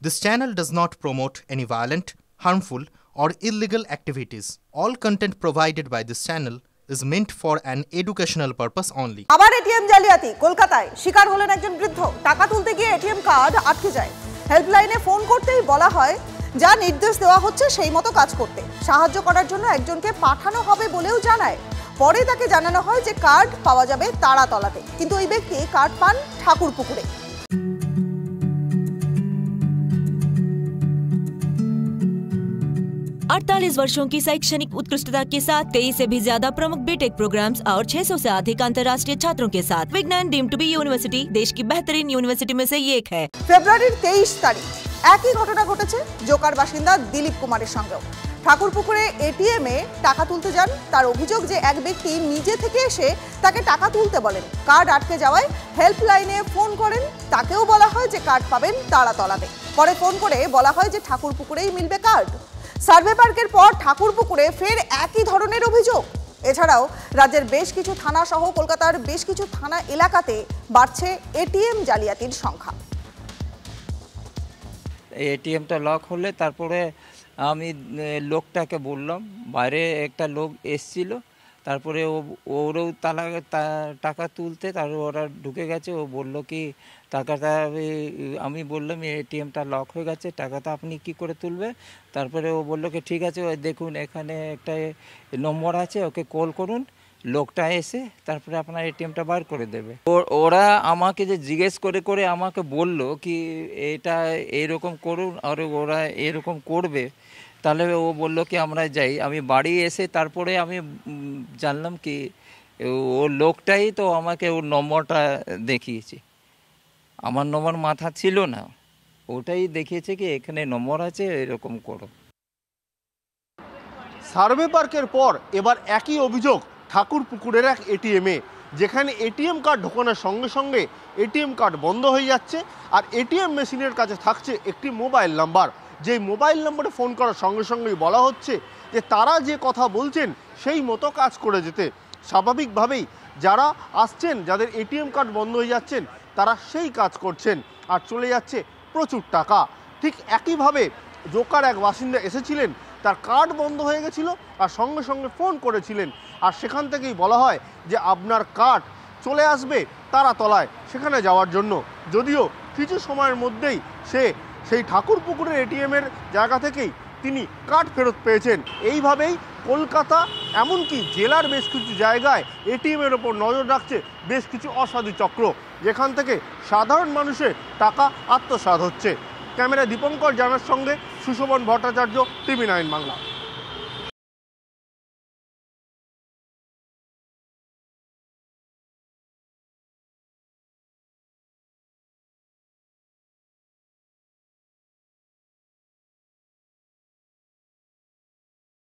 This channel does not promote any violent, harmful, or illegal activities. All content provided by this channel is meant for an educational purpose only. আবার ATM জালিয়াতি কলকাতায় শিকার হলেন একজন বৃদ্ধ। টাকা তুলতে গিয়ে এটিএম কার্ড আটকে যায়। হেল্পলাইনে ফোন করতেই বলা হয় যা নির্দেশ দেওয়া হচ্ছে সেই মতো কাজ করতে। সাহায্য করার জন্য একজনকে পাঠানো হবে বলেও জানায়। পরে তাকে জানানো হয় যে কার্ড পাওয়া যাবে তারাতলাতে, কিন্তু ওই ব্যক্তি কার্ড পান ঠাকুরপুকুরে। 48 वर्षों की शैक्षणिक उत्कृष्टता के साथ 23 से भी ज्यादा प्रमुख बीटेक प्रोग्राम्स और 600 से अधिक अंतर्राष्ट्रीय छात्रों के साथ विज्ञान डीम्ड टू बी यूनिवर्सिटी देश की बेहतरीन यूनिवर्सिटी में से एक है। ফেব্রুয়ারির 23 তারিখ একই ঘটনা ঘটেছে জোকার বাসিন্দা দিলীপ কুমারের সঙ্গেও। ঠাকুরপুকুরে এটিএমে টাকা তুলতে যান। তার অভিযোগ যে এক ব্যক্তি নিজে থেকে এসে তাকে টাকা তুলতে বলেন। কার্ড আটকে যাওয়ায় হেল্পলাইনে ফোন করেন। তাকেও বলা হয় যে কার্ড পাবেন তারাতলাতে। পরে ফোন করে বলা হয় যে ঠাকুরপুকুরেই মিলবে কার্ড। সার্ভে পার্কের পর ঠাকুরপুকুরে ফের একই ধরনের অভিযোগ। এছাড়াও রাজ্যের বেশ কিছু থানা সহ কলকাতার বেশ কিছু থানা এলাকাতে বাড়ছে এটিএম জালিয়াতির সংখ্যা। এটিএমটা লক হলে তারপরে আমি লোকটাকে বললাম, বাইরে একটা লোক এসছিল, তারপরে ওরও টাকা তুলতে, তারপর ওরা ঢুকে গেছে। ও বললো কি টাকাটা, আমি বললাম এটিএমটা লক হয়ে গেছে, টাকাটা আপনি কি করে তুলবে? তারপরে ও বললো কি ঠিক আছে, ওই দেখুন এখানে একটা নম্বর আছে, ওকে কল করুন, লোকটা এসে তারপরে আপনার এটিএমটা বার করে দেবে। ওরা আমাকে যে জিজ্ঞেস করে করে আমাকে বললো কি এটা এরকম করুন, আর ওরা এরকম করবে। তাহলে ও বললো কি আমরা যাই। আমি বাড়ি এসে তারপরে আমি জানলাম কি ও লোকটাই তো আমাকে ওর নম্বরটা দেখিয়েছে। আমার নম্বর মাথা ছিল না, ওটাই দেখিয়েছে কি এখানে নম্বর আছে, এরকম করো। সার্ভে পার্কের পর এবার একই অভিযোগ ঠাকুরপুকুরের এক এটিএমে, যেখানে এটিএম কার্ড ঢোকানোর সঙ্গে সঙ্গে এটিএম কার্ড বন্ধ হয়ে যাচ্ছে। আর এটিএম মেশিনের কাছে থাকছে একটি মোবাইল নাম্বার, যেই মোবাইল নম্বরে ফোন করার সঙ্গে সঙ্গেই বলা হচ্ছে যে তারা যে কথা বলছেন সেই মতো কাজ করে যেতে। স্বাভাবিকভাবেই যারা আসছেন, যাদের এটিএম কার্ড বন্ধ হয়ে যাচ্ছেন, তারা সেই কাজ করছেন আর চলে যাচ্ছে প্রচুর টাকা। ঠিক একইভাবে জোকার এক বাসিন্দা এসেছিলেন, তার কার্ড বন্ধ হয়ে গেছিল আর সঙ্গে সঙ্গে ফোন করেছিলেন, আর সেখান থেকেই বলা হয় যে আপনার কার্ড চলে আসবে তারাতলায়, সেখানে যাওয়ার জন্য। যদিও কিছু সময়ের মধ্যেই সেই ঠাকুরপুকুরের এটিএমের জায়গা থেকেই তিনি কার্ড ফেরত পেয়েছেন। এইভাবেই কলকাতা এমনকি জেলার বেশ কিছু জায়গায় এটিএমের ওপর নজর রাখছে বেশ কিছু অসাধু চক্র, যেখান থেকে সাধারণ মানুষের টাকা আত্মসাৎ হচ্ছে। ক্যামেরা দীপঙ্কর জানার সঙ্গে সুশোভন ভট্টাচার্য, টিভি9 বাংলা।